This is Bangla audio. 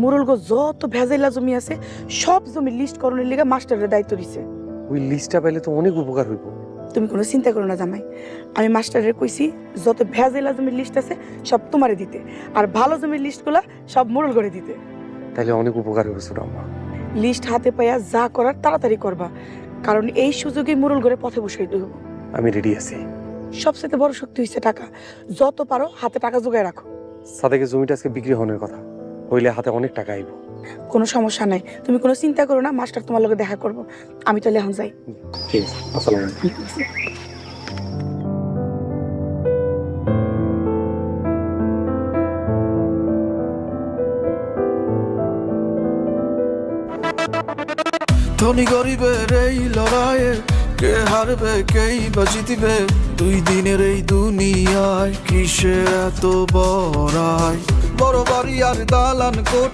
মুরুলগো যত ভেজাইলা জমি আছে সব জমি লিস্ট করণের লিগে মাস্টারের দায়িত্ব দিছে। ওই লিস্টটা পাইলে তো অনেক উপকার হইব। তুমি কোনো চিন্তা করো না জামাই, আমি মাস্টারের কইছি যত ভেজাইলা জমির লিস্ট আছে সব তোমারে দিতে, আর ভালো জমির লিস্টগুলা সব মুরুল করে দিতে। তাইলে অনেক উপকার হইব ছোট আম্মা। লিস্ট হাতে পাইয়া যা করার তাড়াতাড়ি করবা, কারণ এই সুযোগে মুরুল করে পথে বসাইতে হবে। আমি রেডি আছি। সবচেয়ে বড় শক্তি হচ্ছে টাকা, যত পারো হাতে টাকা জোগায় রাখো। সাদেকের জমিটা আজকে বিক্রি হওয়ার কথা, হইলে হাতে অনেক টাকা আইব। কোনো সমস্যা নাই, তুমি কোনো চিন্তা করো না, মাস্টার তোমার লগে দেখা করবো। আমি তাহলে এখন যাই। ঠিক আছে, আসসালামু আলাইকুম। ধনী গরিবের এই লড়াইয়ে কে হারবে কেই বা জিতবে, দুই দিনের এই দুনিয়ায় কিসে এত বড়াই, বড় বাড়ি আর দালান কোট